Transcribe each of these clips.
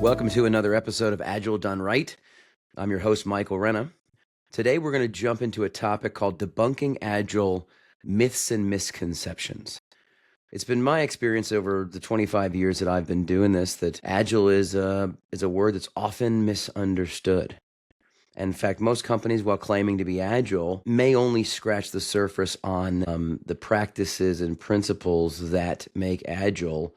Welcome to another episode of Agile Done Right. I'm your host, Michael Renna. Today, we're going to jump into a topic called Debunking Agile Myths and Misconceptions. It's been my experience over the 25 years that I've been doing this that Agile is a word that's often misunderstood. In fact, most companies, while claiming to be Agile, may only scratch the surface on the practices and principles that make Agile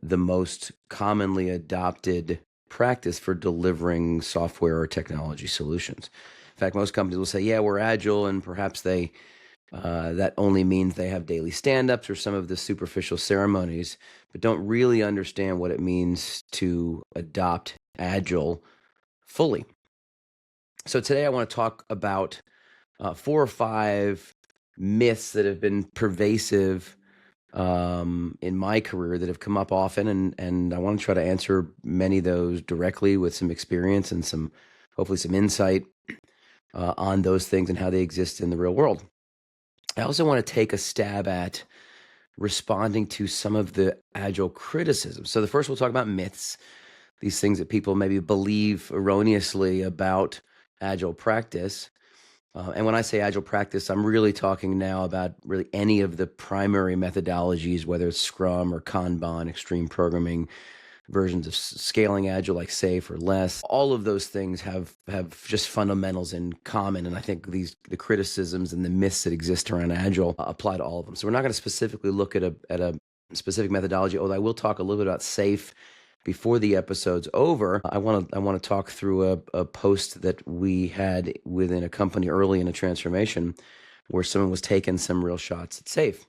the most commonly adopted practice for delivering software or technology solutions. In fact, most companies will say, yeah, we're Agile, and perhaps that only means they have daily stand-ups or some of the superficial ceremonies, but don't really understand what it means to adopt Agile fully. So today I want to talk about 4 or 5 myths that have been pervasive in my career that have come up often, and I want to try to answer many of those directly with some experience and hopefully some insight on those things and how they exist in the real world. I also want to take a stab at responding to some of the Agile criticism. So the first, we'll talk about myths, these things that people maybe believe erroneously about Agile practice. And when I say Agile practice, I'm really talking now about really any of the primary methodologies, whether it's Scrum or Kanban, extreme programming, versions of scaling Agile like SAFe or less. All of those things have just fundamentals in common. And I think the criticisms and the myths that exist around Agile apply to all of them. So we're not going to specifically look at a specific methodology, although I will talk a little bit about SAFe before the episode's over. I want to talk through a post that we had within a company early in a transformation where someone was taking some real shots at SAFe.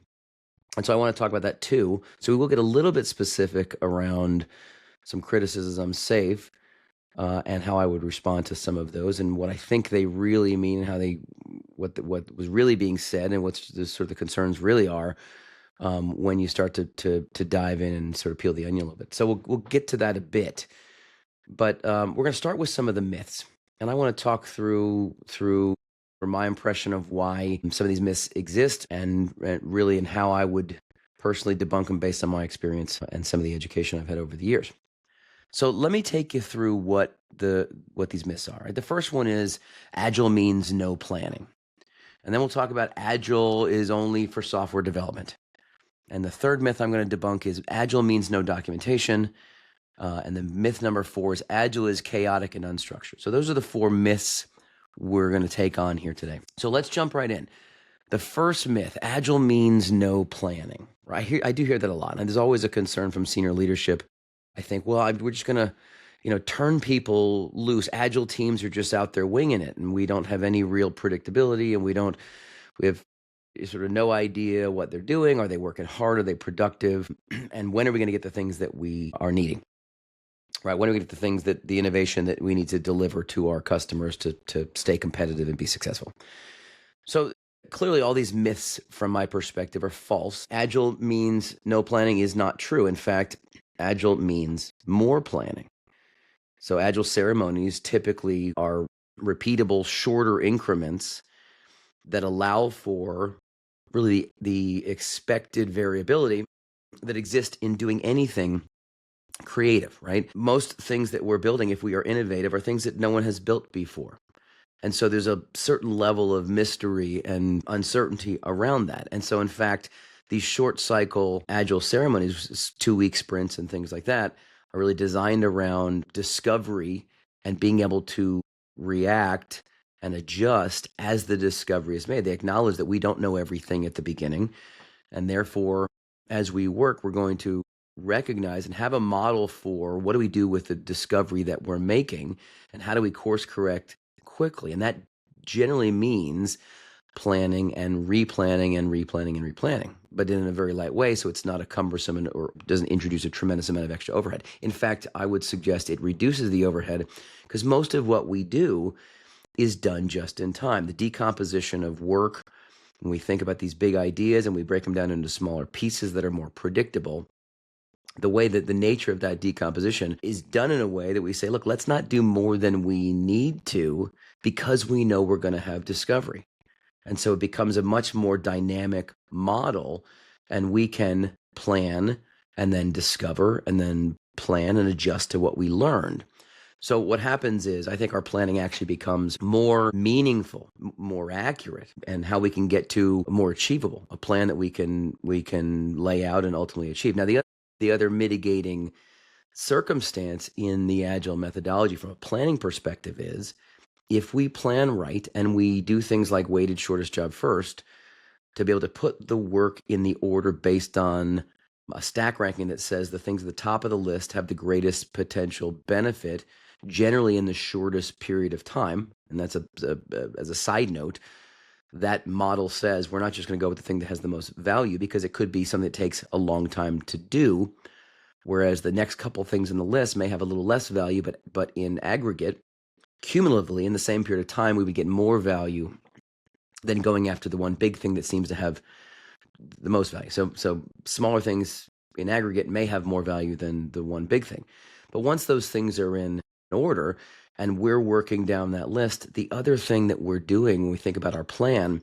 And so I want to talk about that too. So we will get a little bit specific around some criticisms on SAFe and how I would respond to some of those and what I think they really mean, what was really being said, and what the concerns really are. When you start to dive in and sort of peel the onion a little bit. So we'll get to that a bit. But we're going to start with some of the myths. And I want to talk through my impression of why some of these myths exist and how I would personally debunk them based on my experience and some of the education I've had over the years. So let me take you through what these myths are. Right? The first one is Agile means no planning. And then we'll talk about Agile is only for software development. And the third myth I'm going to debunk is Agile means no documentation. And then myth number 4 is Agile is chaotic and unstructured. So those are the 4 myths we're going to take on here today. So let's jump right in. The first myth, Agile means no planning. Right? I do hear that a lot. And there's always a concern from senior leadership. I think, we're just going to turn people loose. Agile teams are just out there winging it, and we don't have any real predictability, and we have sort of no idea what they're doing. Are they working hard? Are they productive? And when are we going to get the things that we are needing? Right? When are we going to get the innovation that we need to deliver to our customers to stay competitive and be successful? So clearly all these myths from my perspective are false. Agile means no planning is not true. In fact, Agile means more planning. So Agile ceremonies typically are repeatable, shorter increments that allow for really the expected variability that exists in doing anything creative, right? Most things that we're building, if we are innovative, are things that no one has built before. And so there's a certain level of mystery and uncertainty around that. And so in fact, these short cycle Agile ceremonies, 2-week sprints and things like that, are really designed around discovery and being able to react and adjust as the discovery is made. They acknowledge that we don't know everything at the beginning. And therefore, as we work, we're going to recognize and have a model for what do we do with the discovery that we're making and how do we course correct quickly. And that generally means planning and replanning and replanning and replanning, but in a very light way, so it's not a cumbersome or doesn't introduce a tremendous amount of extra overhead. In fact, I would suggest it reduces the overhead because most of what we do is done just in time. The decomposition of work, when we think about these big ideas and we break them down into smaller pieces that are more predictable, the way that the nature of that decomposition is done in a way that we say, look, let's not do more than we need to because we know we're going to have discovery. And so it becomes a much more dynamic model, and we can plan and then discover and then plan and adjust to what we learned. So what happens is I think our planning actually becomes more meaningful, more accurate, and how we can get to more achievable, a plan that we can lay out and ultimately achieve. Now, the other mitigating circumstance in the Agile methodology from a planning perspective is if we plan right and we do things like weighted shortest job first, to be able to put the work in the order based on a stack ranking that says the things at the top of the list have the greatest potential benefit, generally in the shortest period of time. And that's as a side note, that model says we're not just going to go with the thing that has the most value, because it could be something that takes a long time to do, whereas the next couple things in the list may have a little less value, but in aggregate, cumulatively, in the same period of time, we would get more value than going after the one big thing that seems to have the most value. So smaller things in aggregate may have more value than the one big thing. But once those things are in order and we're working down that list, the other thing that we're doing when we think about our plan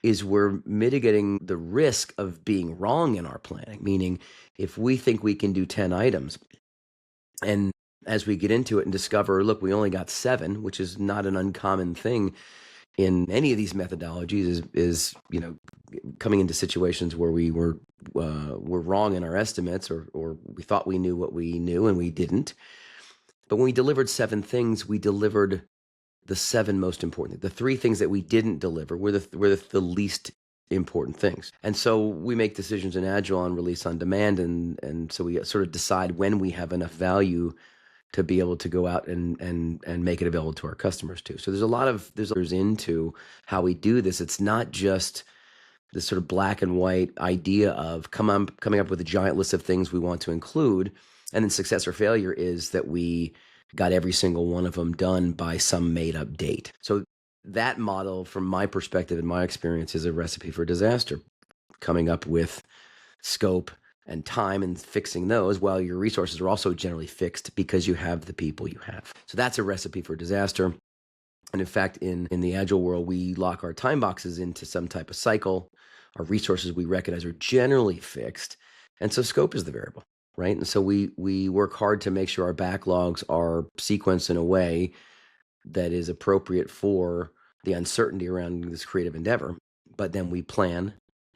is we're mitigating the risk of being wrong in our planning. Meaning, if we think we can do 10 items, and as we get into it and discover, look, we only got 7, which is not an uncommon thing in any of these methodologies, is coming into situations where we were wrong in our estimates, or we thought we knew what we knew and we didn't. But when we delivered 7 things, we delivered the 7 most important. The 3 things that we didn't deliver were the least important things. And so we make decisions in Agile on release on demand, and so we sort of decide when we have enough value to be able to go out and make it available to our customers too. So there's into how we do this. It's not just this sort of black and white idea of coming up with a giant list of things we want to include, and then success or failure is that we got every single one of them done by some made up date. So that model, from my perspective and my experience, is a recipe for disaster. Coming up with scope and time and fixing those while your resources are also generally fixed because you have the people you have. So that's a recipe for disaster. And in fact, in the Agile world, we lock our time boxes into some type of cycle. Our resources we recognize are generally fixed. And so scope is the variable, right? And so we work hard to make sure our backlogs are sequenced in a way that is appropriate for the uncertainty around this creative endeavor. But then we plan,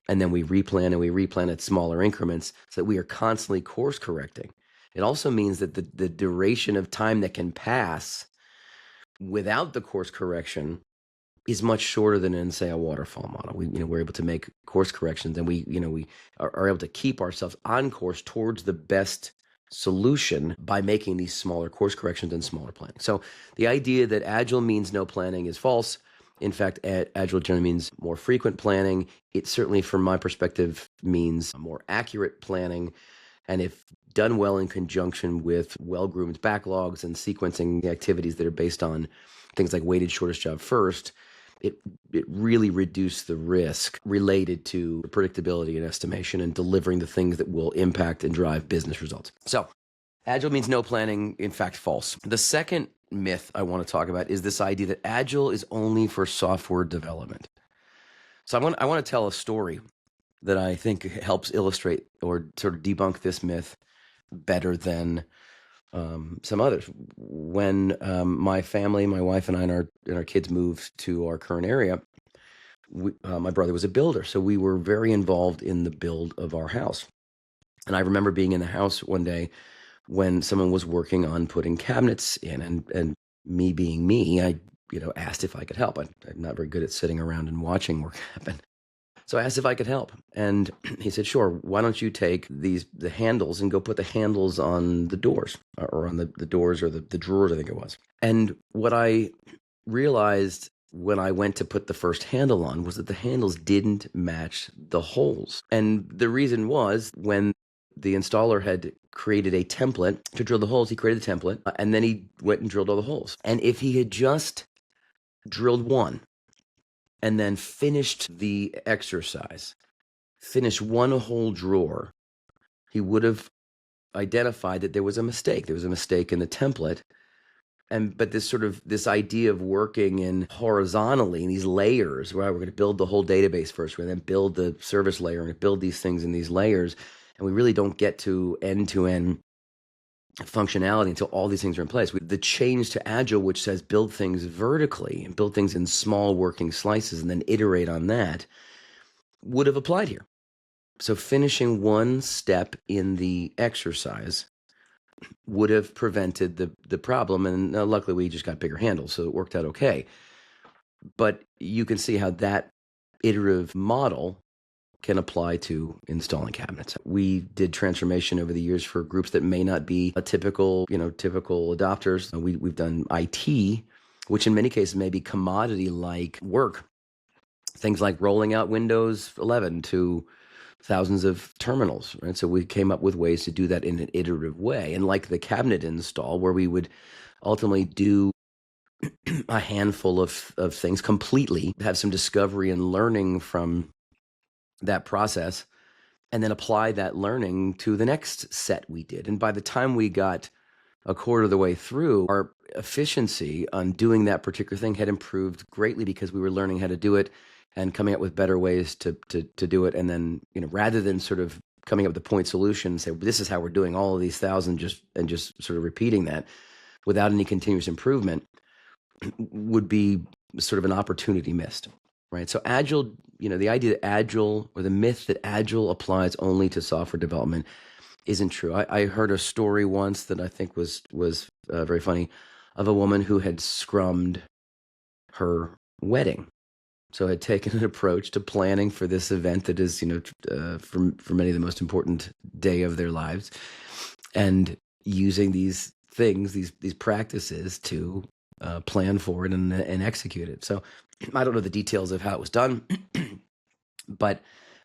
and then we replan, and we replan at smaller increments so that we are constantly course correcting. It also means that the duration of time that can pass without the course correction is much shorter than in, say, a waterfall model. We're able to make course corrections, and we are able to keep ourselves on course towards the best solution by making these smaller course corrections and smaller planning. So the idea that Agile means no planning is false. In fact, Agile generally means more frequent planning. It certainly, from my perspective, means more accurate planning. And if done well in conjunction with well-groomed backlogs and sequencing activities that are based on things like weighted shortest job first, it really reduced the risk related to predictability and estimation and delivering the things that will impact and drive business results. So Agile means no planning, in fact, false. The second myth I want to talk about is this idea that Agile is only for software development. So I want to tell a story that I think helps illustrate or sort of debunk this myth better than some others. When my family, my wife and I and our kids moved to our current area, my brother was a builder, so we were very involved in the build of our house. And I remember being in the house one day when someone was working on putting cabinets in, and me being me, I asked if I could help. I'm not very good at sitting around and watching work happen. So I asked if I could help, and he said, sure, why don't you take the handles and go put the handles on the doors, or on the doors, or the drawers, I think it was. And what I realized when I went to put the first handle on was that the handles didn't match the holes. And the reason was, when the installer had created a template to drill the holes, he created a template, and then he went and drilled all the holes. And if he had just drilled one, and then finished the exercise, finished one whole drawer, he would have identified that there was a mistake. There was a mistake in the template. But this idea of working in horizontally in these layers, right? We're going to build the whole database first. We're going to build the service layer. We're going to build these things in these layers. And we really don't get to end functionality until all these things are in place. The change to Agile, which says build things vertically and build things in small working slices and then iterate on that, would have applied here. So finishing one step in the exercise would have prevented the problem. And luckily, we just got bigger handles, so it worked out okay. But you can see how that iterative model can apply to installing cabinets. We did transformation over the years for groups that may not be a typical adopters. We've done IT, which in many cases may be commodity-like work. Things like rolling out Windows 11 to thousands of terminals, right? So we came up with ways to do that in an iterative way. And like the cabinet install, where we would ultimately do a handful of things completely, have some discovery and learning from that process, and then apply that learning to the next set we did. And by the time we got a quarter of the way through, our efficiency on doing that particular thing had improved greatly because we were learning how to do it and coming up with better ways to do it. And then, rather than sort of coming up with a point solution and say, this is how we're doing all of these thousand, just sort of repeating that without any continuous improvement, would be sort of an opportunity missed, right? So Agile, the idea that Agile, or the myth that Agile applies only to software development, isn't true. I heard a story once that I think was very funny, of a woman who had scrummed her wedding. So had taken an approach to planning for this event that is, for many the most important day of their lives, and using these things, these practices to plan for it and execute it. So I don't know the details of how it was done, but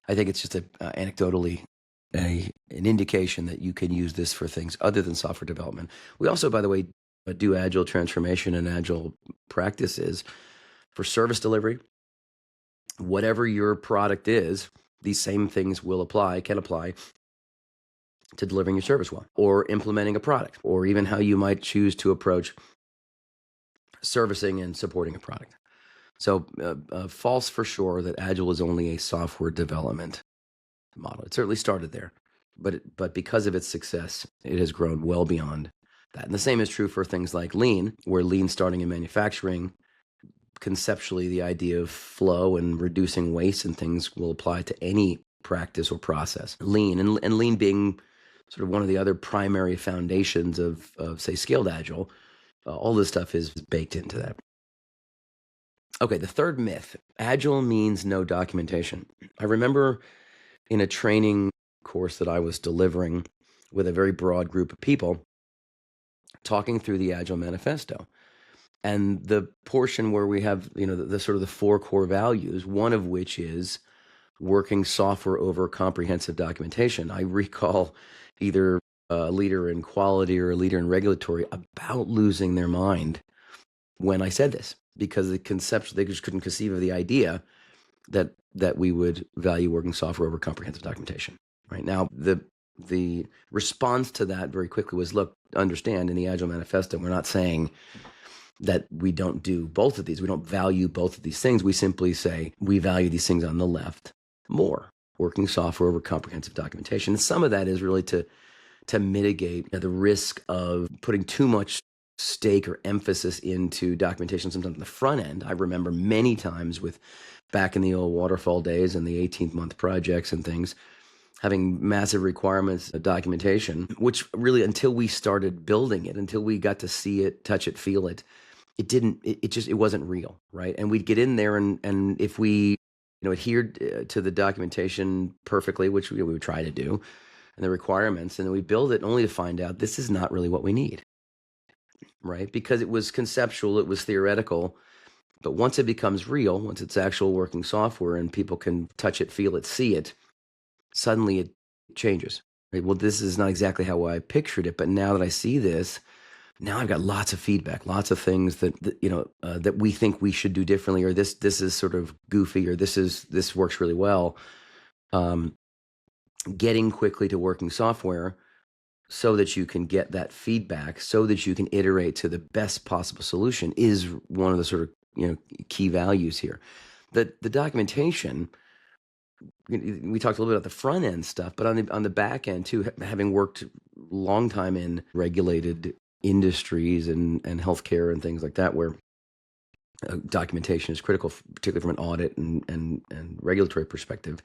I think it's just anecdotally an indication that you can use this for things other than software development. We also, by the way, do Agile transformation and Agile practices for service delivery. Whatever your product is, these same things can apply to delivering your service well, or implementing a product, or even how you might choose to approach servicing and supporting a product. So false for sure that Agile is only a software development model. It certainly started there, but because of its success, it has grown well beyond that. And the same is true for things like Lean, where Lean starting in manufacturing, conceptually the idea of flow and reducing waste and things will apply to any practice or process. Lean, and Lean being sort of one of the other primary foundations of say, scaled Agile, all this stuff is baked into that. Okay, the third myth, Agile means no documentation. I remember in a training course that I was delivering with a very broad group of people, talking through the Agile Manifesto. And the portion where we have, the sort of the four core values, one of which is working software over comprehensive documentation. I recall either a leader in quality or a leader in regulatory about losing their mind when I said this, because the concept, they just couldn't conceive of the idea that we would value working software over comprehensive documentation. Right now, the response to that very quickly was, look, understand, in the Agile Manifesto, we're not saying that we don't do both of these. We don't value both of these things. We simply say we value these things on the left more, working software over comprehensive documentation. And some of that is really to mitigate the risk of putting too much stake or emphasis into documentation sometimes on the front end. I remember many times back in the old waterfall days and the 18-month projects and things, having massive requirements of documentation, which really, until we started building it, until we got to see it, touch it, feel it, it wasn't real, right? And we'd get in there, and if we adhered to the documentation perfectly, which we would try to do, and the requirements, and then we build it only to find out this is not really what we need, right? Because it was conceptual, it was theoretical, but once it becomes real, once it's actual working software and people can touch it, feel it, see it, suddenly it changes. Right? Well, this is not exactly how I pictured it, but now that I see this, now I've got lots of feedback, lots of things that we think we should do differently, or this is sort of goofy, or this works really well. Getting quickly to working software so that you can get that feedback, so that you can iterate to the best possible solution, is one of the sort of key values here. The documentation we talked a little bit about the front end stuff, but on the back end too, having worked a long time in regulated industries and healthcare and things like that, where documentation is critical, particularly from an audit and regulatory perspective.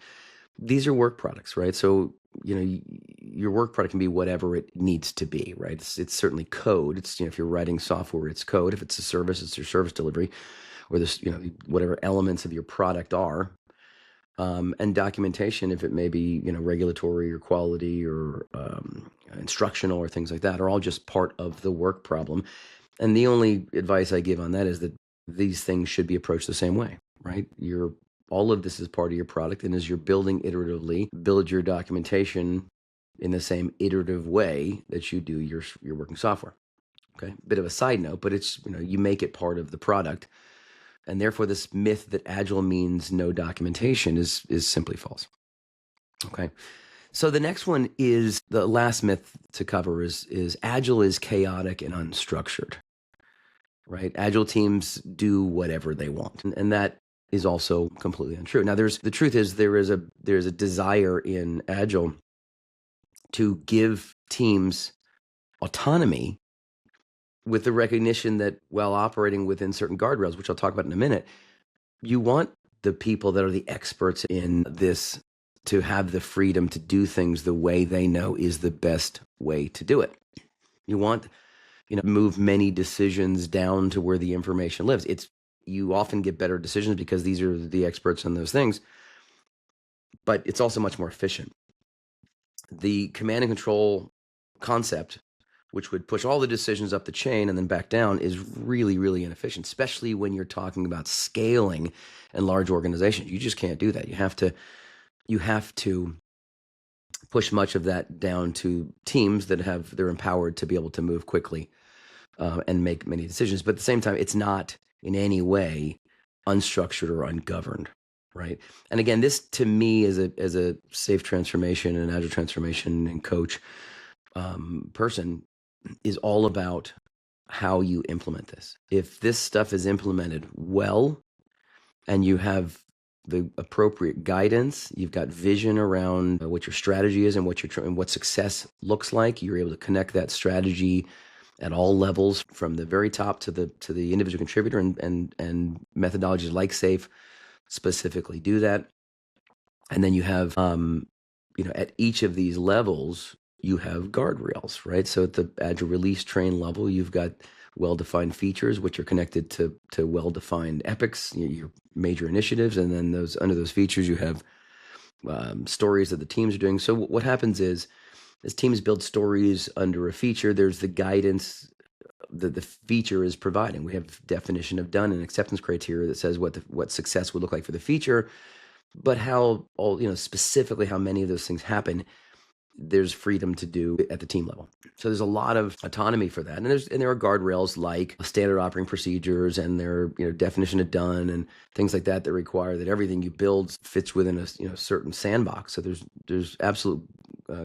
These are work products, right? So, your work product can be whatever it needs to be, right? It's certainly code. It's, if you're writing software, it's code. If it's a service, it's your service delivery, or this, whatever elements of your product are. And documentation, if it may be, regulatory or quality or instructional or things like that, are all just part of the work problem. And the only advice I give on that is that these things should be approached the same way, right? All of this is part of your product, and as you're building iteratively, build your documentation in the same iterative way that you do your working software. Okay, bit of a side note, but it's, you make it part of the product, and therefore this myth that Agile means no documentation is simply false. Okay, so the next one is the last myth to cover is Agile is chaotic and unstructured. Right? Agile teams do whatever they want. And that is also completely untrue. Now, the truth is there's a desire in Agile to give teams autonomy with the recognition that while operating within certain guardrails, which I'll talk about in a minute, you want the people that are the experts in this to have the freedom to do things the way they know is the best way to do it. You want move many decisions down to where the information lives. You often get better decisions because these are the experts on those things, but it's also much more efficient. The command and control concept, which would push all the decisions up the chain and then back down, is really, really inefficient, especially when you're talking about scaling and large organizations. You just can't do that. You have to push much of that down to teams that they're empowered to be able to move quickly and make many decisions. But at the same time, it's not in any way unstructured or ungoverned, right? And again, this to me as a safe transformation and agile transformation and coach person is all about how you implement this. If this stuff is implemented well and you have the appropriate guidance, you've got vision around what your strategy is and what success looks like, you're able to connect that strategy at all levels, from the very top to the individual contributor, and methodologies like SAFe specifically do that. And then you have, at each of these levels, you have guardrails, right? So at the Agile release train level, you've got well-defined features, which are connected to well-defined epics, your major initiatives, and then under those features, you have stories that the teams are doing. So what happens is, as teams build stories under a feature, there's the guidance that the feature is providing. We have definition of done and acceptance criteria that says what success would look like for the feature, but specifically how many of those things happen, there's freedom to do at the team level. So there's a lot of autonomy for that, and there are guardrails like standard operating procedures and their definition of done and things like that require that everything you build fits within a certain sandbox. So there's absolute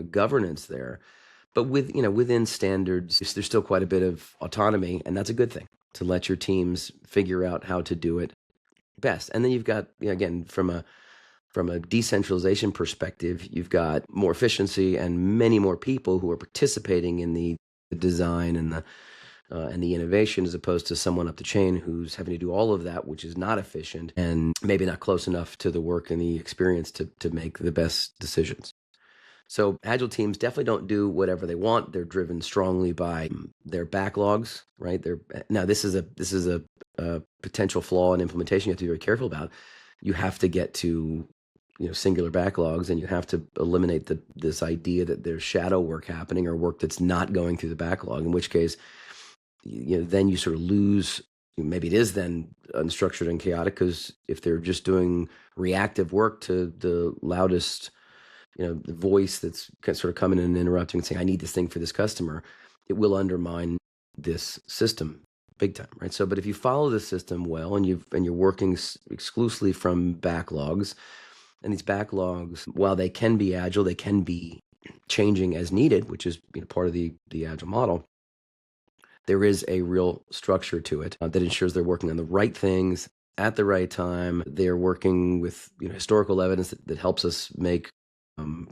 governance there, but within standards, there's still quite a bit of autonomy, and that's a good thing, to let your teams figure out how to do it best. And then you've got, again, from a decentralization perspective, you've got more efficiency and many more people who are participating in the design and the innovation, as opposed to someone up the chain who's having to do all of that, which is not efficient and maybe not close enough to the work and the experience to make the best decisions. So Agile teams definitely don't do whatever they want. They're driven strongly by their backlogs, right? Now this is a potential flaw in implementation you have to be very careful about. You have to get to singular backlogs, and you have to eliminate this idea that there's shadow work happening or work that's not going through the backlog, in which case then you sort of lose. Maybe it is then unstructured and chaotic, because if they're just doing reactive work to the loudest the voice that's sort of coming in and interrupting and saying, I need this thing for this customer, it will undermine this system big time, right? So, but if you follow the system well and you're working exclusively from backlogs, and these backlogs, while they can be agile, they can be changing as needed, which is part of the agile model. There is a real structure to it that ensures they're working on the right things at the right time. They're working with historical evidence that helps us make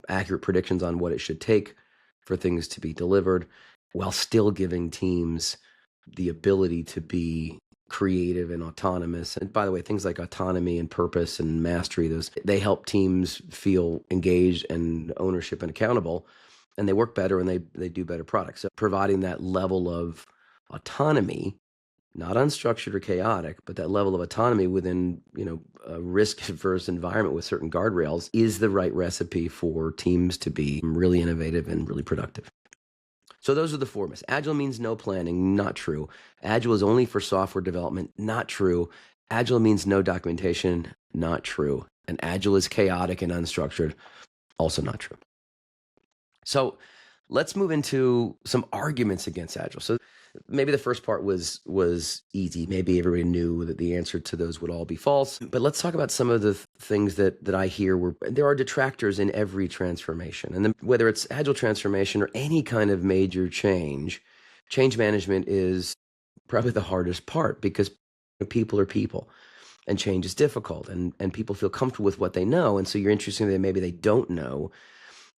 accurate predictions on what it should take for things to be delivered, while still giving teams the ability to be creative and autonomous. And by the way, things like autonomy and purpose and mastery, they help teams feel engaged and ownership and accountable, and they work better and they do better products. So providing that level of autonomy, not unstructured or chaotic, but that level of autonomy within, a risk-averse environment with certain guardrails, is the right recipe for teams to be really innovative and really productive. So those are the four myths. Agile means no planning, not true. Agile is only for software development, not true. Agile means no documentation, not true. And Agile is chaotic and unstructured, also not true. So let's move into some arguments against Agile. So maybe the first part was easy. Maybe everybody knew that the answer to those would all be false. But let's talk about some of the things that I hear there are detractors in every transformation. And whether it's Agile transformation or any kind of major change management is probably the hardest part, because people are people and change is difficult, and people feel comfortable with what they know. And so you're introducing that maybe they don't know.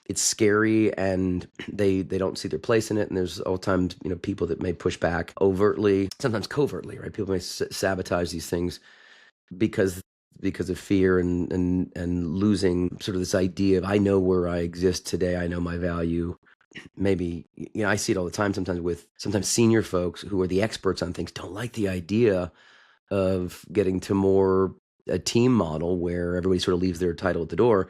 It's scary, and they don't see their place in it. And there's all times, people that may push back overtly, sometimes covertly, right? People may sabotage these things because of fear and losing sort of this idea of, I know where I exist today. I know my value. Maybe, I see it all the time, sometimes senior folks who are the experts on things don't like the idea of getting to more a team model where everybody sort of leaves their title at the door,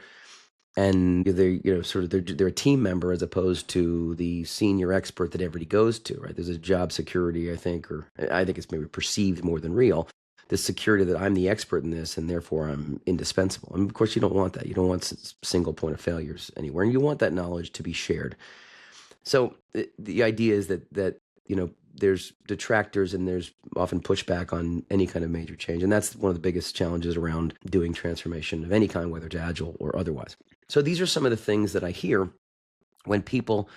and they're a team member as opposed to the senior expert that everybody goes to, right? There's a job security, I think it's maybe perceived more than real, the security that I'm the expert in this and therefore I'm indispensable. And of course you don't want that. You don't want single point of failures anywhere, and you want that knowledge to be shared. So the idea is that there's detractors and there's often pushback on any kind of major change. And that's one of the biggest challenges around doing transformation of any kind, whether it's Agile or otherwise. So these are some of the things that I hear when people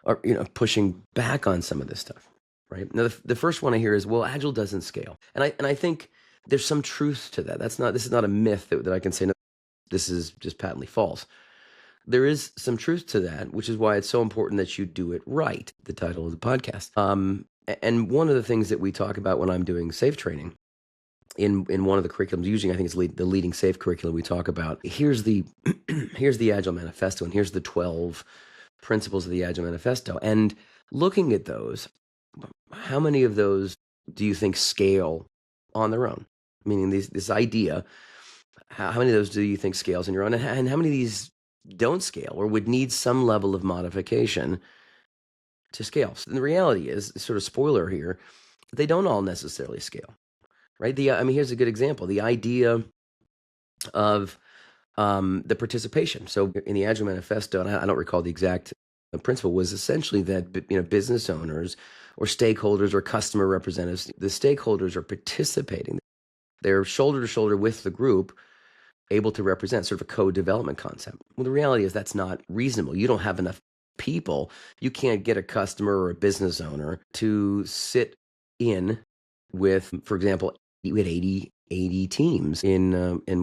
are pushing back on some of this stuff, right? Now, the first one I hear is, well, Agile doesn't scale. And I think there's some truth to that. This is not a myth that I can say, no, this is just patently false. There is some truth to that, which is why it's so important that you do it right, the title of the podcast. And one of the things that we talk about when I'm doing SAFe training, in one of the curriculums, usually I think it's the leading SAFe curriculum, we talk about, here's the Agile Manifesto, and here's the 12 principles of the Agile Manifesto. And looking at those, how many of those do you think scale on their own? Meaning this idea, how many of those do you think scales on your own? And how many of these don't scale or would need some level of modification to scale? So the reality is, sort of spoiler here, they don't all necessarily scale, right? Here's a good example. The idea of the participation. So in the Agile Manifesto, and I don't recall the exact principle, was essentially that business owners or stakeholders or customer representatives, the stakeholders are participating. They're shoulder to shoulder with the group, able to represent, sort of a co-development concept. Well, the reality is that's not reasonable. You don't have enough people. You can't get a customer or a business owner to sit in with, for example, we had 80 teams in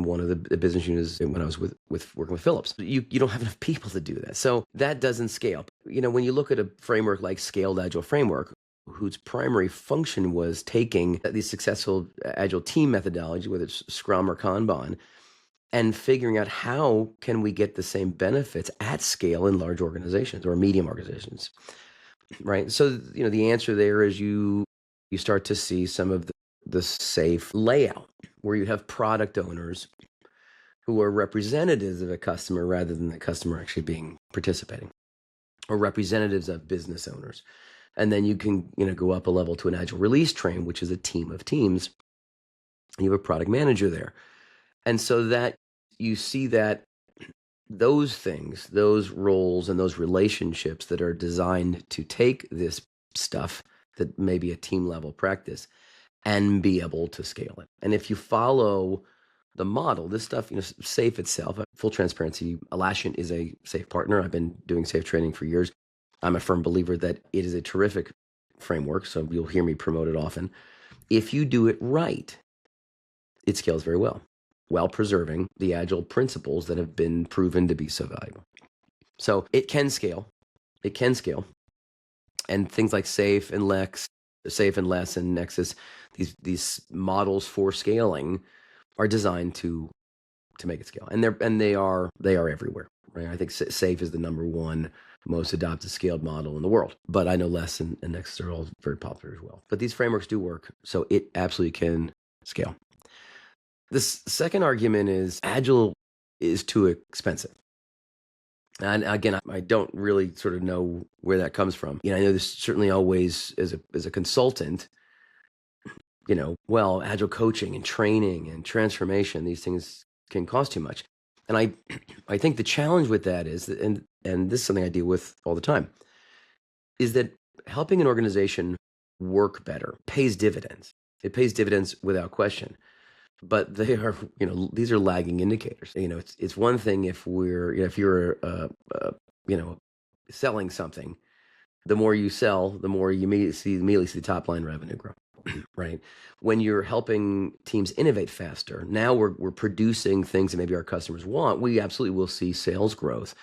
one of the business units when I was with working with Philips. You don't have enough people to do that. So that doesn't scale. When you look at a framework like Scaled Agile Framework, whose primary function was taking these successful Agile team methodology, whether it's Scrum or Kanban, and figuring out how can we get the same benefits at scale in large organizations or medium organizations, right? So, the answer there is you start to see some of the SAFe layout where you have product owners who are representatives of a customer rather than the customer actually being participating, or representatives of business owners. And then you can, go up a level to an Agile release train, which is a team of teams. And you have a product manager there. And so that you see that those things, those roles and those relationships that are designed to take this stuff that may be a team level practice and be able to scale it. And if you follow the model, this stuff, SAFe itself, full transparency, Atlassian is a SAFe partner. I've been doing SAFe training for years. I'm a firm believer that it is a terrific framework, so you'll hear me promote it often. If you do it right, it scales very well while preserving the agile principles that have been proven to be so valuable. So it can scale. It can scale. And things like SAFe and Lex, SAFe and Less and Nexus, these models for scaling are designed to make it scale. And they are everywhere, right? I think SAFe is the number one most adopted scaled model in the world. But I know Less and Nexus are all very popular as well. But these frameworks do work, so it absolutely can scale. This second argument is Agile is too expensive. And again, I don't really sort of know where that comes from. I know this certainly always, as a consultant, well, Agile coaching and training and transformation, these things can cost too much. And I think the challenge with that is, and this is something I deal with all the time, is that helping an organization work better pays dividends. It pays dividends without question. But they are, these are lagging indicators. It's one thing if you're, selling something, the more you sell, the more you immediately see the top line revenue grow, right? When you're helping teams innovate faster, now we're producing things that maybe our customers want. We absolutely will see sales growth,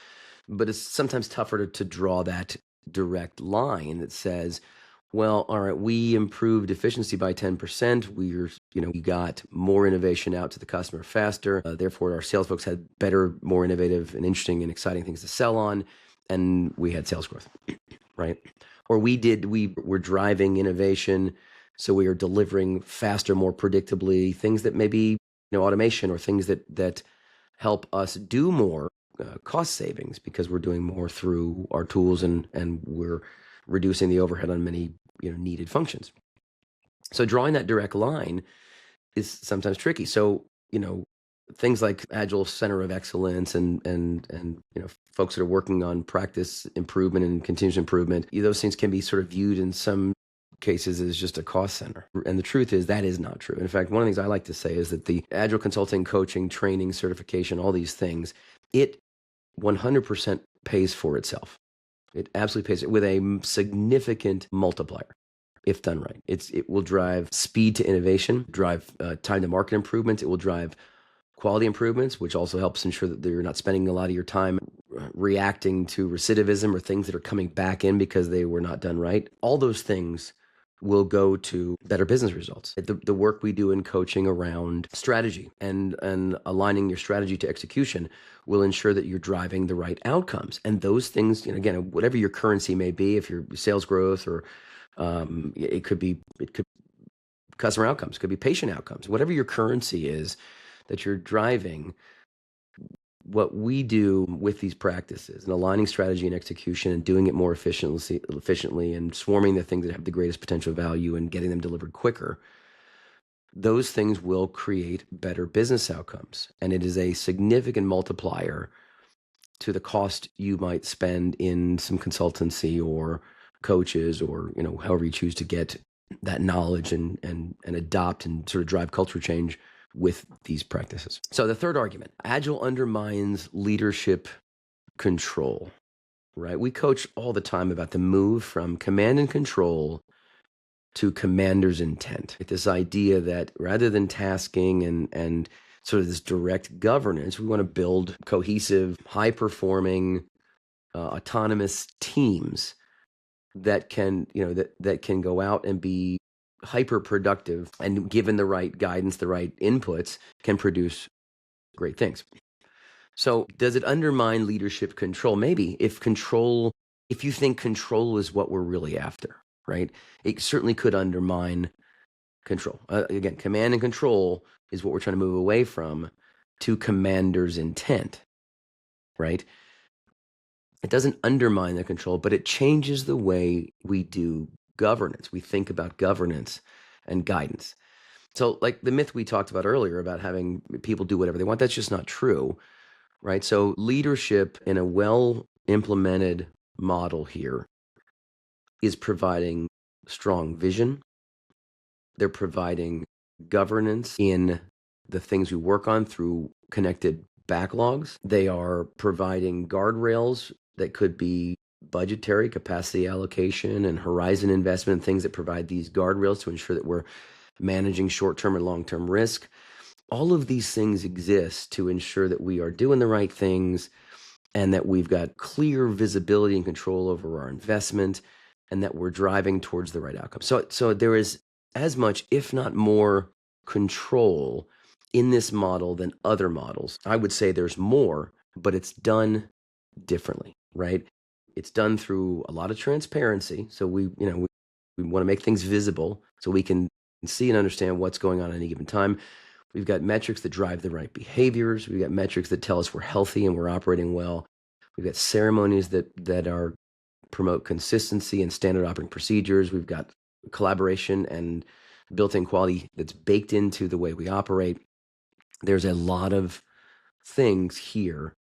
but it's sometimes tougher to draw that direct line that says, well, all right, we improved efficiency by 10%. We got more innovation out to the customer faster. Therefore, our sales folks had better, more innovative and interesting and exciting things to sell on, and we had sales growth, right? Or we were driving innovation, so we are delivering faster, more predictably, things that maybe, automation or things that help us do more, cost savings because we're doing more through our tools and we're reducing the overhead on many needed functions. So drawing that direct line is sometimes tricky. So things like Agile Center of Excellence and folks that are working on practice improvement and continuous improvement, those things can be sort of viewed in some cases as just a cost center. And the truth is that is not true. In fact, one of the things I like to say is that the Agile consulting, coaching, training, certification, all these things, it 100% pays for itself. It absolutely pays it with a significant multiplier if done right. It will drive speed to innovation, drive time to market improvements. It will drive quality improvements, which also helps ensure that you're not spending a lot of your time reacting to recidivism or things that are coming back in because they were not done right. All those things will go to better business results. The work we do in coaching around strategy and aligning your strategy to execution will ensure that you're driving the right outcomes. And those things, again, whatever your currency may be, if your sales growth or it could be customer outcomes, it could be patient outcomes, whatever your currency is that you're driving. What we do with these practices and aligning strategy and execution and doing it more efficiently and swarming the things that have the greatest potential value and getting them delivered quicker, those things will create better business outcomes. And it is a significant multiplier to the cost you might spend in some consultancy or coaches or, however you choose to get that knowledge and adopt and sort of drive culture change with these practices. So the third argument, Agile undermines leadership control, right? We coach all the time about the move from command and control to commander's intent. This idea that rather than tasking and sort of this direct governance, we want to build cohesive, high-performing, autonomous teams that can, that can go out and be hyper productive and given the right guidance, the right inputs, can produce great things. So does it undermine leadership control? Maybe if you think control is what we're really after, right? It certainly could undermine control. Again, command and control is what we're trying to move away from to commander's intent, right? It doesn't undermine the control, but it changes the way we do governance. We think about governance and guidance. So like the myth we talked about earlier about having people do whatever they want, that's just not true, right? So leadership in a well-implemented model here is providing strong vision. They're providing governance in the things we work on through connected backlogs. They are providing guardrails that could be budgetary capacity allocation and horizon investment, things that provide these guardrails to ensure that we're managing short-term and long-term risk. all of these things exist to ensure that we are doing the right things and that we've got clear visibility and control over our investment and that we're driving towards the right outcome. So there is as much, if not more, control in this model than other models. I would say there's more, but it's done differently, right? It's done through a lot of transparency. So we want to make things visible so we can see and understand what's going on at any given time. We've got metrics that drive the right behaviors. We've got metrics that tell us we're healthy and we're operating well. We've got ceremonies that are promote consistency and standard operating procedures. We've got collaboration and built-in quality that's baked into the way we operate. There's a lot of things here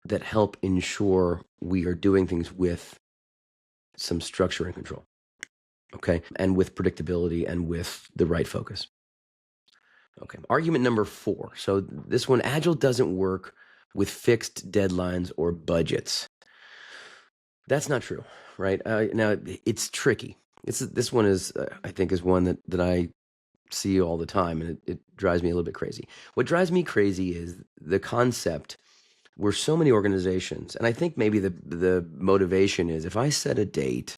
that help ensure we are doing things with some structure and control, okay? And with predictability and with the right focus. Okay, argument number 4. So this one, Agile doesn't work with fixed deadlines or budgets. That's not true, right? Now, it's tricky. This one is, I think, is one that I see all the time, and it drives me a little bit crazy. What drives me crazy is the concept where so many organizations, and I think maybe the motivation is if I set a date,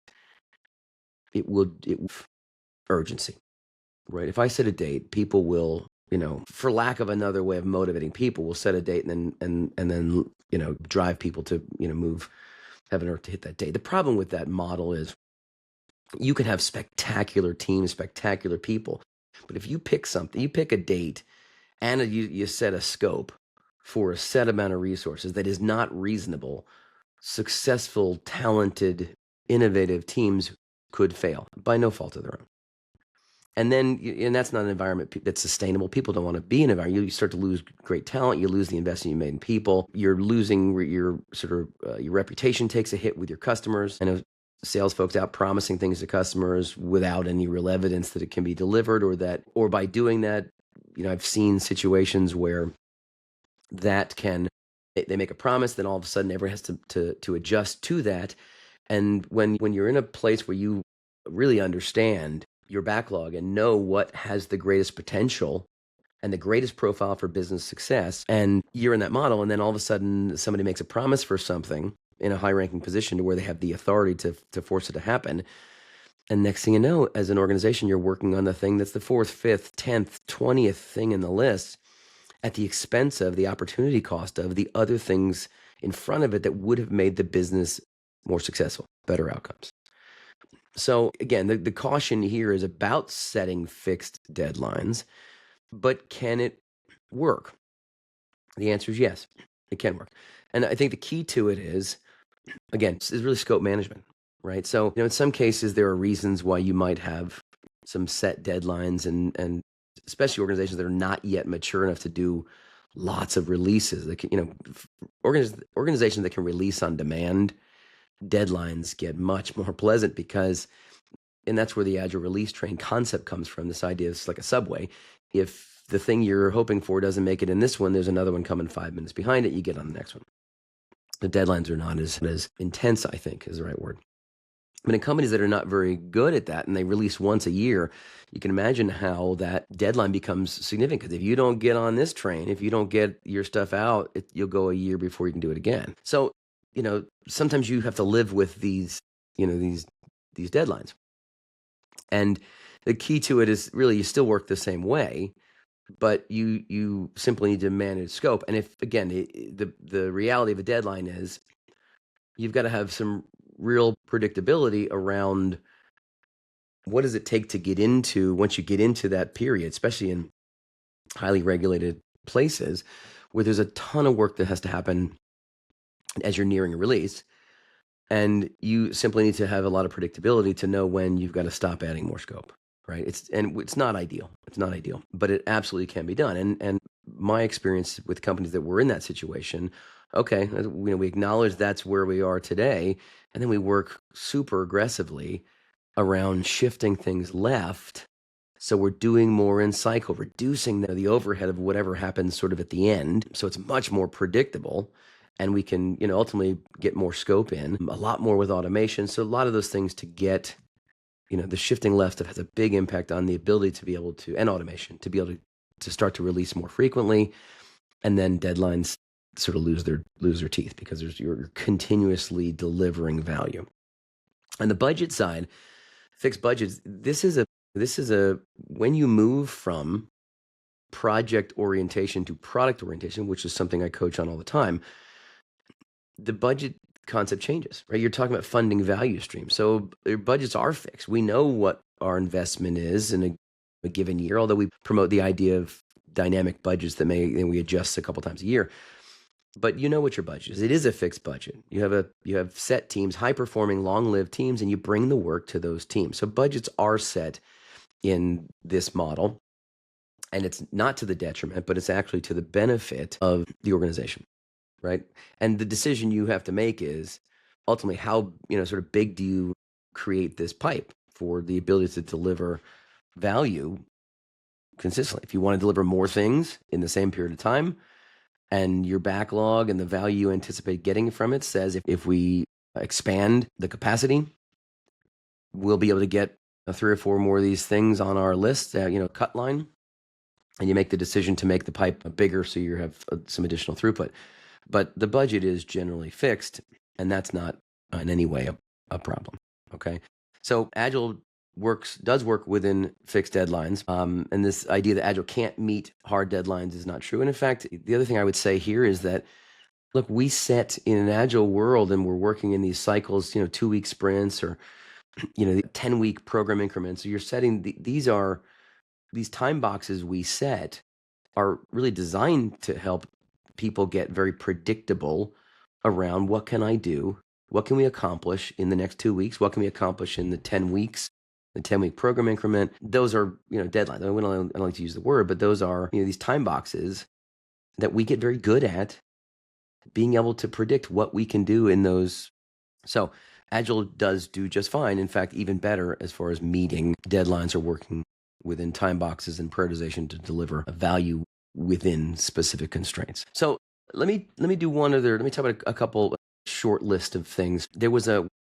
it will urgency, right? If I set a date, people will, for lack of another way of motivating people, will set a date and then drive people to move heaven and earth to hit that date. The problem with that model is you can have spectacular teams, spectacular people, but if you pick something, you pick a date and you set a scope for a set amount of resources that is not reasonable, successful, talented, innovative teams could fail by no fault of their own. And that's not an environment that's sustainable. People don't want to be in an environment. You start to lose great talent. You lose the investment you made in people. You're losing your your reputation takes a hit with your customers. I know sales folks out promising things to customers without any real evidence that it can be delivered, or by doing that, I've seen situations where they make a promise, then all of a sudden everyone has to adjust to that. And when you're in a place where you really understand your backlog and know what has the greatest potential and the greatest profile for business success, and you're in that model, and then all of a sudden somebody makes a promise for something in a high-ranking position to where they have the authority to force it to happen. And next thing you know, as an organization, you're working on the thing that's the 4th, 5th, 10th, 20th thing in the list at the expense of the opportunity cost of the other things in front of it that would have made the business more successful, better outcomes. So again, the caution here is about setting fixed deadlines, but can it work? The answer is yes, it can work. And I think the key to it is really scope management, right? So, in some cases, there are reasons why you might have some set deadlines and especially organizations that are not yet mature enough to do lots of releases. Organizations that can release on demand, deadlines get much more pleasant and that's where the Agile release train concept comes from. This idea is like a subway. If the thing you're hoping for doesn't make it in this one, there's another one coming 5 minutes behind it. You get on the next one. The deadlines are not as intense, I think, is the right word. But in companies that are not very good at that and they release once a year, you can imagine how that deadline becomes significant. Because if you don't get on this train, if you don't get your stuff out, you'll go a year before you can do it again. So, sometimes you have to live with these deadlines. And the key to it is really you still work the same way, but you simply need to manage scope. And if, again, the reality of a deadline is you've got to have some real predictability around what does it take to get into, once you get into that period, especially in highly regulated places where there's a ton of work that has to happen as you're nearing a release. And you simply need to have a lot of predictability to know when you've got to stop adding more scope, right? It's not ideal. It's not ideal, but it absolutely can be done. And my experience with companies that were in that situation, okay, we acknowledge that's where we are today, and then we work super aggressively around shifting things left. So we're doing more in cycle, reducing the overhead of whatever happens sort of at the end. So it's much more predictable. And we can, ultimately get more scope in, a lot more with automation. So a lot of those things to get, the shifting left that has a big impact on the ability to be able to, and automation, to be able to to start to release more frequently, and then deadlines sort of lose their teeth because you're continuously delivering value. On the budget side, fixed budgets, this is a when you move from project orientation to product orientation, which is something I coach on all the time, the budget concept changes, right? You're talking about funding value streams. So your budgets are fixed. We know what our investment is in a given year, although we promote the idea of dynamic budgets that we adjust a couple times a year. But you know what your budget is. It is a fixed budget. You have set teams, high-performing, long-lived teams, and you bring the work to those teams. So budgets are set in this model, and it's not to the detriment, but it's actually to the benefit of the organization, right? And the decision you have to make is ultimately how, sort of big do you create this pipe for the ability to deliver value consistently. If you want to deliver more things in the same period of time, and your backlog and the value you anticipate getting from it says if we expand the capacity, we'll be able to get 3 or 4 more of these things on our list, cut line, and you make the decision to make the pipe bigger so you have some additional throughput. But the budget is generally fixed, and that's not in any way a problem, okay? So Agile does work within fixed deadlines. And this idea that Agile can't meet hard deadlines is not true. And in fact, the other thing I would say here is that, look, we set in an Agile world and we're working in these cycles, 2-week sprints or, the 10-week program increments. So you're setting these time boxes we set are really designed to help people get very predictable around what can I do? What can we accomplish in the next 2 weeks? What can we accomplish in the 10 weeks? The 10-week program increment, those are, deadlines. I don't like to use the word, but those are, these time boxes that we get very good at being able to predict what we can do in those. So Agile does do just fine. In fact, even better as far as meeting deadlines or working within time boxes and prioritization to deliver a value within specific constraints. So let me talk about a couple short list of things. There was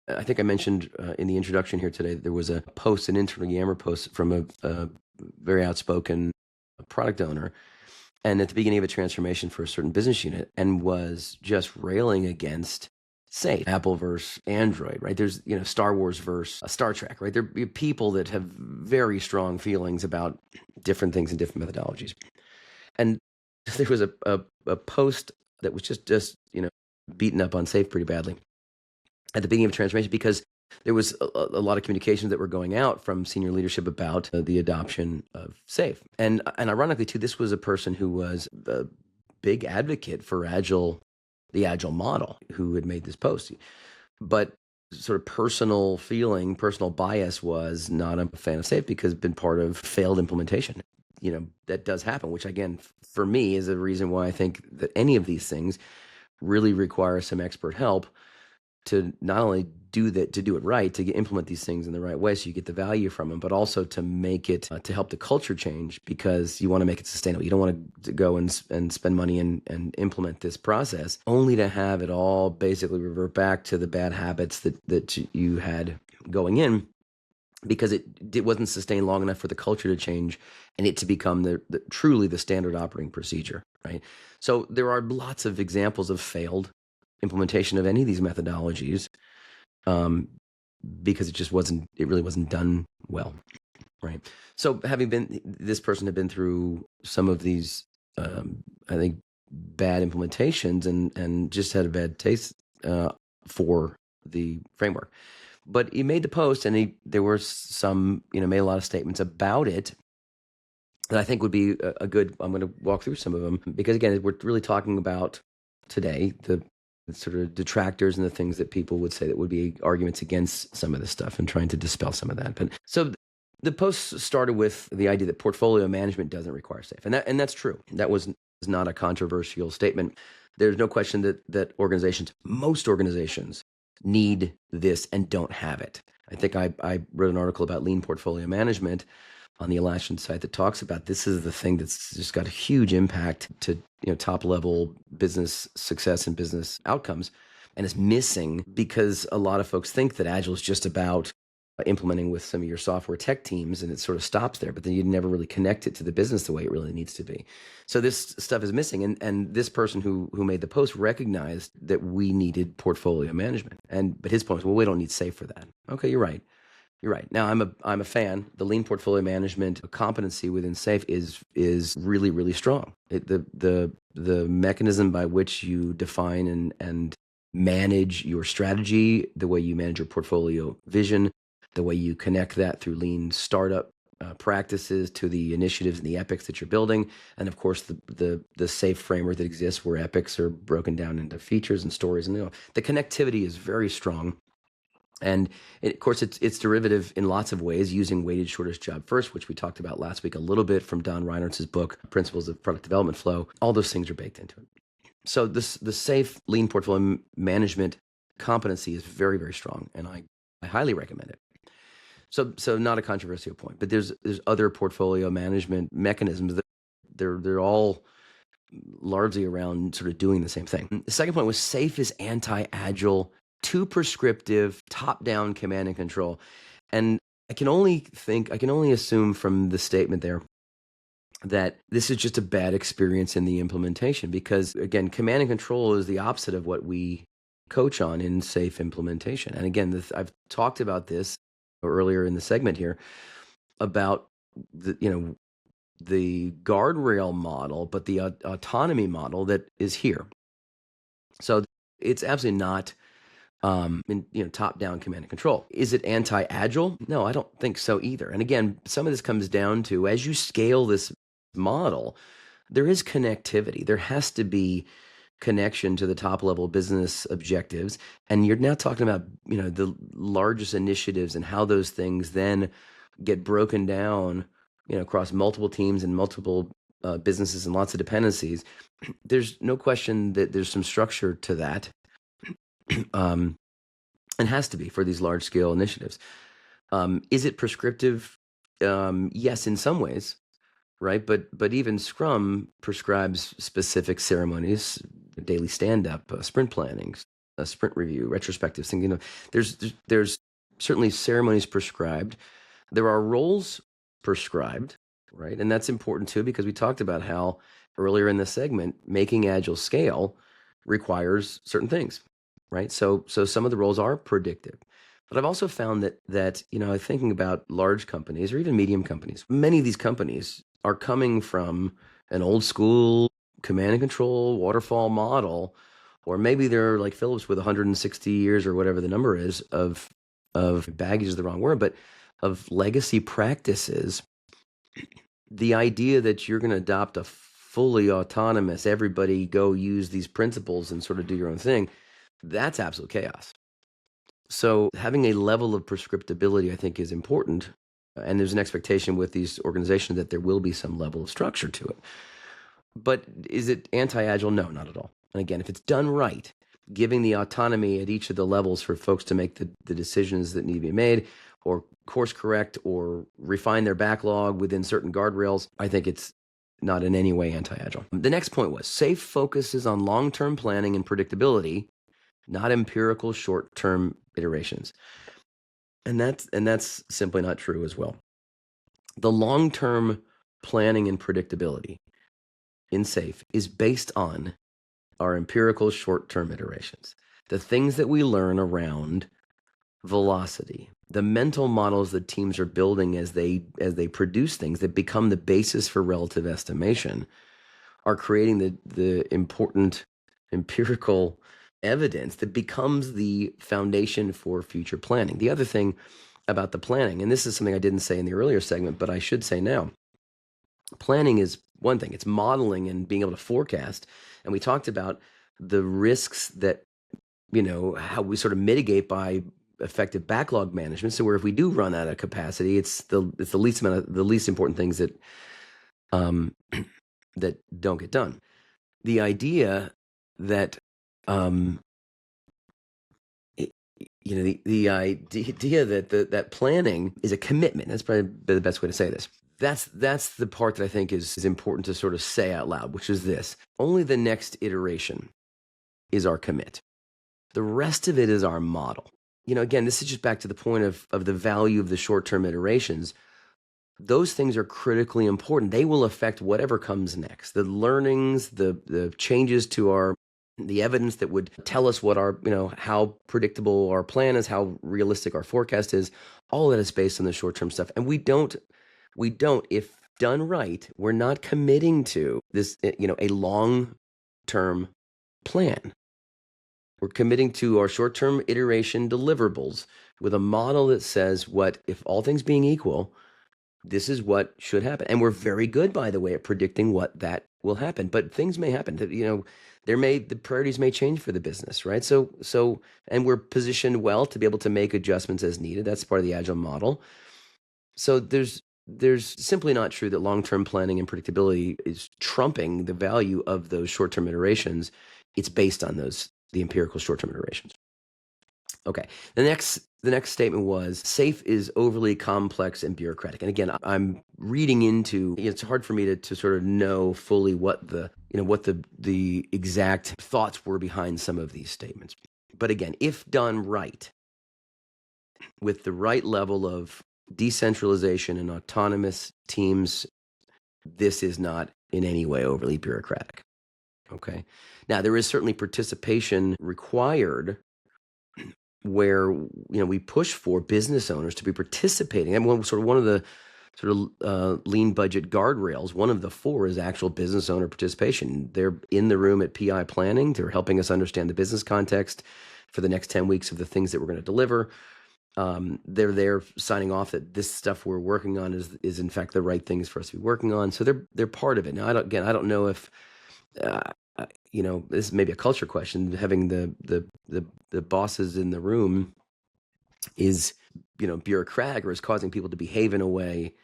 I think I mentioned in the introduction here today, there was an internal Yammer post from a very outspoken product owner, and at the beginning of a transformation for a certain business unit, and was just railing against, say, Apple versus Android, right? There's, Star Wars versus Star Trek, right? There are people that have very strong feelings about different things and different methodologies. And there was a post that was just beaten up on SAFe pretty badly at the beginning of transformation, because there was a lot of communications that were going out from senior leadership about the adoption of SAFe. And ironically, too, this was a person who was a big advocate for the Agile model, who had made this post. But sort of personal bias was not a fan of SAFe because it's been part of failed implementation. That does happen, which again, for me, is a reason why I think that any of these things really require some expert help to not only do it right, to implement these things in the right way so you get the value from them, but also to make it, to help the culture change, because you want to make it sustainable. You don't want to go and spend money and implement this process only to have it all basically revert back to the bad habits that you had going in, because it wasn't sustained long enough for the culture to change and it to become truly the standard operating procedure, right? So there are lots of examples of failed implementation of any of these methodologies, because it really wasn't done well, right? So this person had been through some of these, I think, bad implementations and just had a bad taste for the framework. But he made the post, and there were some, made a lot of statements about it that I think would be a good. I'm going to walk through some of them, because again, we're really talking about today the sort of detractors and the things that people would say that would be arguments against some of this stuff, and trying to dispel some of that. But so the post started with the idea that portfolio management doesn't require SAFe, and that's true. That was not a controversial statement. There's no question that most organizations need this and don't have it. I think I wrote an article about lean portfolio management on the Elastic site that talks about this is the thing that's just got a huge impact to top level business success and business outcomes, and is missing because a lot of folks think that Agile is just about implementing with some of your software tech teams, and it sort of stops there, but then you never really connect it to the business the way it really needs to be. So this stuff is missing. And this person who made the post recognized that we needed portfolio management. But his point was, well, we don't need SAFe for that. Okay, you're right. You're right. Now I'm a fan. The lean portfolio management competency within SAFe is really, really strong. The mechanism by which you define and manage your strategy, the way you manage your portfolio vision, the way you connect that through lean startup practices to the initiatives and the epics that you're building, and of course the SAFe framework that exists where epics are broken down into features and stories, and the connectivity is very strong. And of course, it's derivative in lots of ways using weighted shortest job first, which we talked about last week a little bit from Don Reinert's book, Principles of Product Development Flow. All those things are baked into it. So the SAFe lean portfolio management competency is very, very strong, and I highly recommend it. So not a controversial point, but there's other portfolio management mechanisms that they're all largely around sort of doing the same thing. The second point was SAFe is anti-agile, too prescriptive, top-down command and control. And I can only assume from the statement there that this is just a bad experience in the implementation, because again, command and control is the opposite of what we coach on in SAFe implementation. And again, I've talked about this earlier in the segment here about the guardrail model, but the autonomy model that is here. So it's absolutely not top-down command and control. Is it anti-agile? No, I don't think so either. And again, some of this comes down to, as you scale this model, there is connectivity. There has to be connection to the top-level business objectives. And you're now talking about, the largest initiatives and how those things then get broken down, across multiple teams and multiple businesses and lots of dependencies. There's no question that there's some structure to that. And has to be for these large scale initiatives. Is it prescriptive? Yes, in some ways, right? But even Scrum prescribes specific ceremonies, daily stand up, sprint planning, sprint review, retrospective things. There's certainly ceremonies prescribed. There are roles prescribed, right? And that's important too, because we talked about how earlier in the segment, making Agile scale requires certain things. Right. So some of the roles are predictive, but I've also found that thinking about large companies or even medium companies, many of these companies are coming from an old school command and control waterfall model, or maybe they're like Phillips with 160 years or whatever the number is of baggage is the wrong word, but of legacy practices. The idea that you're going to adopt a fully autonomous, everybody go use these principles and sort of do your own thing, that's absolute chaos. So having a level of prescriptibility, I think, is important. And there's an expectation with these organizations that there will be some level of structure to it. But is it anti-agile? No, not at all. And again, if it's done right, giving the autonomy at each of the levels for folks to make the decisions that need to be made, or course correct, or refine their backlog within certain guardrails, I think it's not in any way anti-agile. The next point was SAFe focuses on long-term planning and predictability, not empirical short-term iterations. And that's simply not true as well. The long-term planning and predictability in SAFe is based on our empirical short-term iterations, the things that we learn around velocity, the mental models that teams are building as they produce things that become the basis for relative estimation, are creating the important empirical evidence that becomes the foundation for future planning. The other thing about the planning, and this is something I didn't say in the earlier segment, but I should say now, planning is one thing. It's modeling and being able to forecast. And we talked about the risks that, how we sort of mitigate by effective backlog management. So where if we do run out of capacity, it's the least important things that that don't get done. The idea that the idea that planning is a commitment. That's probably the best way to say this. That's the part that I think is important to sort of say out loud, which is this: only the next iteration is our commit. The rest of it is our model. again, this is just back to the point of the value of the short-term iterations. Those things are critically important. They will affect whatever comes next. The learnings, the changes to the evidence that would tell us what how predictable our plan is, how realistic our forecast is, all that is based on the short-term stuff. And we don't, if done right, we're not committing to this, a long-term plan. We're committing to our short-term iteration deliverables with a model that says if all things being equal, this is what should happen. And we're very good, by the way, at predicting what that will happen. But things may happen. The priorities may change for the business, right? And we're positioned well to be able to make adjustments as needed. That's part of the Agile model. So there's simply not true that long-term planning and predictability is trumping the value of those short-term iterations. It's based on the empirical short-term iterations. Okay. The next statement was SAFe is overly complex and bureaucratic. And again, I'm reading into, it's hard for me to sort of know fully what the exact thoughts were behind some of these statements. But again, if done right, with the right level of decentralization and autonomous teams, this is not in any way overly bureaucratic. Okay. Now, there is certainly participation required where we push for business owners to be participating. And one of the lean budget guardrails, one of the 4 is actual business owner participation. They're in the room at PI planning. They're helping us understand the business context for the next 10 weeks of the things that we're going to deliver. They're there signing off that this stuff we're working on is in fact the right things for us to be working on. So they're part of it. Now, I don't know if this is maybe a culture question. Having the bosses in the room is bureaucratic or is causing people to behave in a way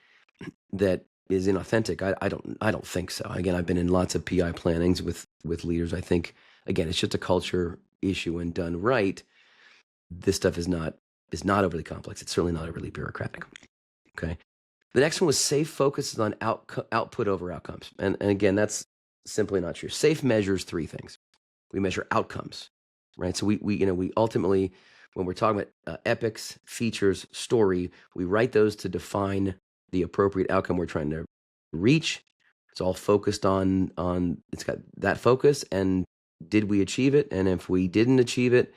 that is inauthentic. I don't think so. Again, I've been in lots of PI plannings with leaders. I think again, it's just a culture issue, and done right, this stuff is not overly complex. It's certainly not overly bureaucratic. Okay. The next one was SAFe focuses on output over outcomes, and again, that's simply not true. SAFe measures 3 things. We measure outcomes, right? So we ultimately, when we're talking about epics, features, story, we write those to define the appropriate outcome we're trying to reach. It's all focused on it's got that focus, and did we achieve it? And if we didn't achieve it,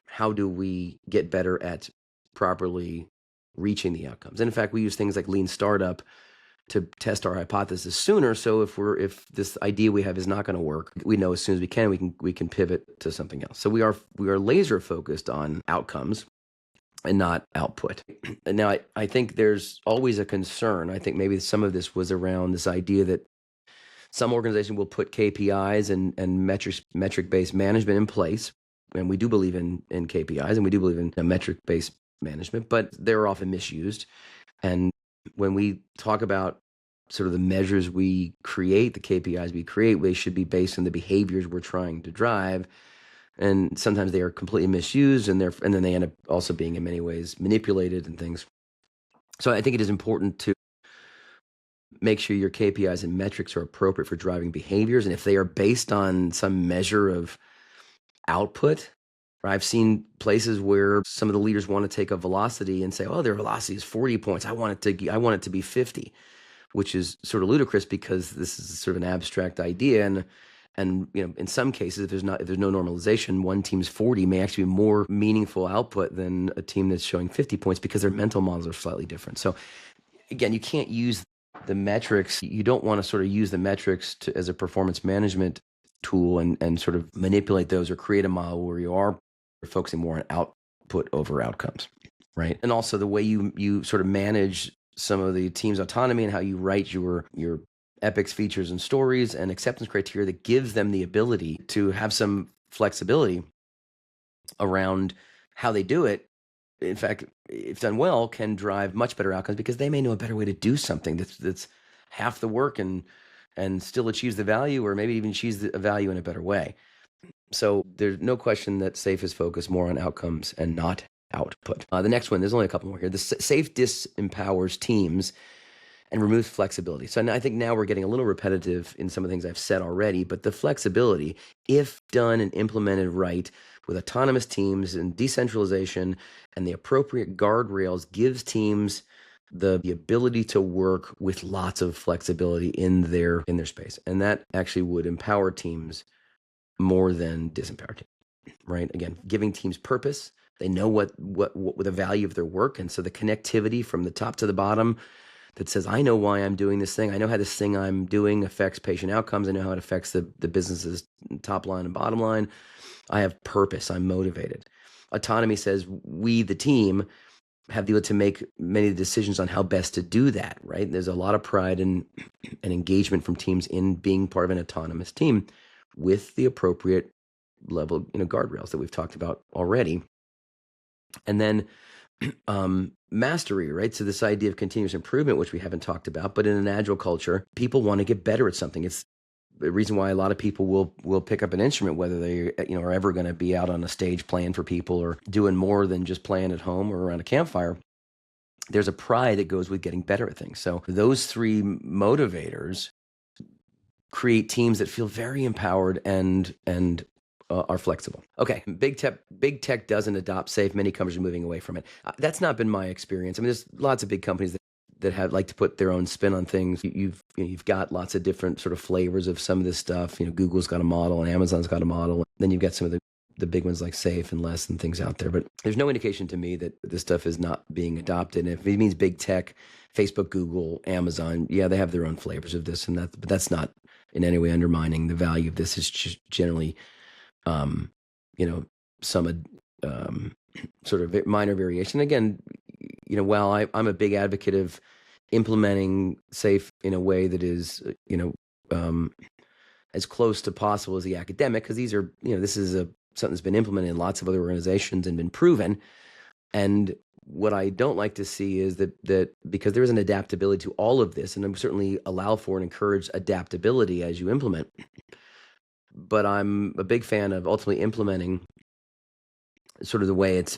how do we get better at properly reaching the outcomes? And in fact, we use things like lean startup to test our hypothesis sooner. So if this idea we have is not going to work, we know as soon as we can pivot to something else. So we are laser focused on outcomes and not output. And now I think there's always a concern. I think maybe some of this was around this idea that some organization will put KPIs and metric-based management in place. And we do believe in KPIs, and we do believe in metric-based management, but they're often misused. And when we talk about sort of the measures we create, the KPIs we create, they should be based on the behaviors we're trying to drive. And sometimes they are completely misused, and then they end up also being in many ways manipulated and things. So I think it is important to make sure your KPIs and metrics are appropriate for driving behaviors. And if they are based on some measure of output, I've seen places where some of the leaders want to take a velocity and say, "Oh, their velocity is 40 points. I want it to be 50," which is sort of ludicrous because this is sort of an abstract idea. And in some cases, if there's no normalization, one team's 40 may actually be more meaningful output than a team that's showing 50 points because their mental models are slightly different. So again, you can't use the metrics. You don't want to sort of use the metrics as a performance management tool and sort of manipulate those or create a model where you are focusing more on output over outcomes, right? And also the way you sort of manage some of the team's autonomy and how you write your epics, features, and stories and acceptance criteria that gives them the ability to have some flexibility around how they do it. In fact, if done well, can drive much better outcomes because they may know a better way to do something that's half the work and still achieves the value, or maybe even achieves the value in a better way. So there's no question that SAFe is focused more on outcomes and not output. The next one, there's only a couple more here. The SAFe disempowers teams and removes flexibility. So I think now we're getting a little repetitive in some of the things I've said already, but the flexibility, if done and implemented right with autonomous teams and decentralization and the appropriate guardrails, gives teams the ability to work with lots of flexibility in their space. And that actually would empower teams more than disempower teams, right? Again, giving teams purpose. They know what the value of their work. And so the connectivity from the top to the bottom that says, I know why I'm doing this thing. I know how this thing I'm doing affects patient outcomes. I know how it affects the business's top line and bottom line. I have purpose. I'm motivated. Autonomy says we, the team, have the ability to make many decisions on how best to do that, right? There's a lot of pride and engagement from teams in being part of an autonomous team with the appropriate level, guardrails that we've talked about already. And then mastery, right? So this idea of continuous improvement, which we haven't talked about, but in an agile culture, people want to get better at something. It's the reason why a lot of people will pick up an instrument, whether they are ever going to be out on a stage playing for people or doing more than just playing at home or around a campfire. There's a pride that goes with getting better at things. So those three motivators create teams that feel very empowered and are flexible. Okay, big tech doesn't adopt SAFe. Many companies are moving away from it. That's not been my experience. I mean, there's lots of big companies that have like to put their own spin on things. You've got lots of different sort of flavors of some of this stuff. Google's got a model and Amazon's got a model. Then you've got some of the big ones like SAFe and Less and things out there. But there's no indication to me that this stuff is not being adopted. And if it means big tech, Facebook, Google, Amazon, yeah, they have their own flavors of this and that. But that's not in any way undermining the value of this. Is just generally some sort of minor variation. Again, while I'm a big advocate of implementing SAFe in a way that is, as close to possible as the academic, because these are, this is something that's been implemented in lots of other organizations and been proven. And what I don't like to see is that because there is an adaptability to all of this, and I'm certainly allow for and encourage adaptability as you implement, but I'm a big fan of ultimately implementing sort of the way it's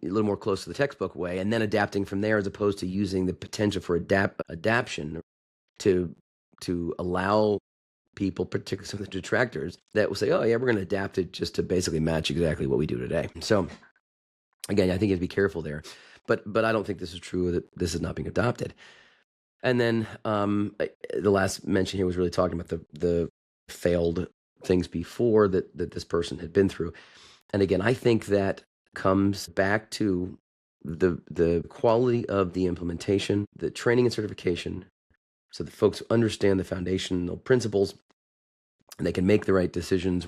a little more close to the textbook way, and then adapting from there, as opposed to using the potential for adaptation to allow people, particularly some of the detractors, that will say, oh yeah, we're going to adapt it just to basically match exactly what we do today. So again, I think you have to be careful there, but I don't think this is true, that this is not being adopted. And then the last mention here was really talking about the failed things before that this person had been through. And again, I think that comes back to the quality of the implementation, the training and certification, so that folks understand the foundational principles and they can make the right decisions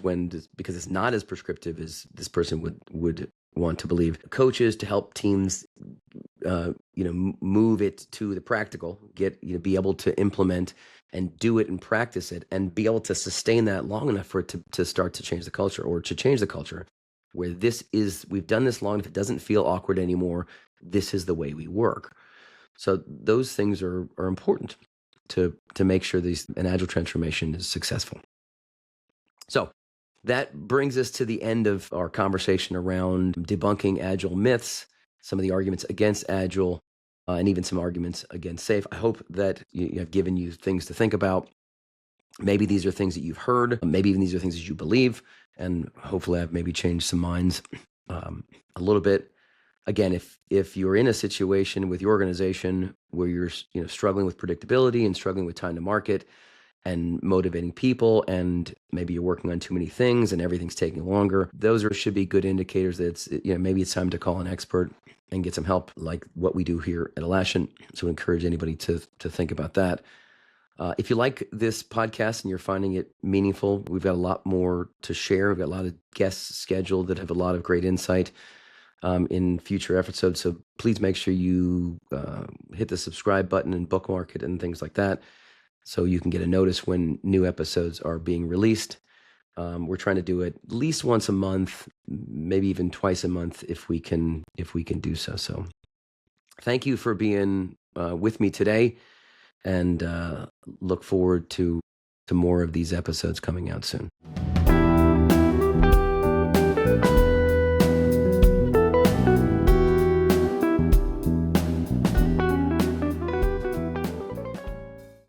because it's not as prescriptive as this person would want to believe. Coaches to help teams, move it to the practical, be able to implement and do it and practice it and be able to sustain that long enough for it to start to change the culture, or to change the culture where we've done this long. If it doesn't feel awkward anymore, this is the way we work. So those things are important to make sure an agile transformation is successful. So that brings us to the end of our conversation around debunking agile myths, some of the arguments against agile, and even some arguments against SAFe. I hope that you have given you things to think about. Maybe these are things that you've heard. Maybe even these are things that you believe. And hopefully I've maybe changed some minds a little bit. Again, if you're in a situation with your organization where you're struggling with predictability and struggling with time to market and motivating people, and maybe you're working on too many things and everything's taking longer, those should be good indicators that maybe it's time to call an expert and get some help, like what we do here at Atlassian. So I encourage anybody to think about that. If you like this podcast and you're finding it meaningful, we've got a lot more to share. We've got a lot of guests scheduled that have a lot of great insight in future episodes. So please make sure you hit the subscribe button and bookmark it and things like that, so you can get a notice when new episodes are being released. We're trying to do it at least once a month, maybe even twice a month if we can do so. So thank you for being with me today, and look forward to more of these episodes coming out soon.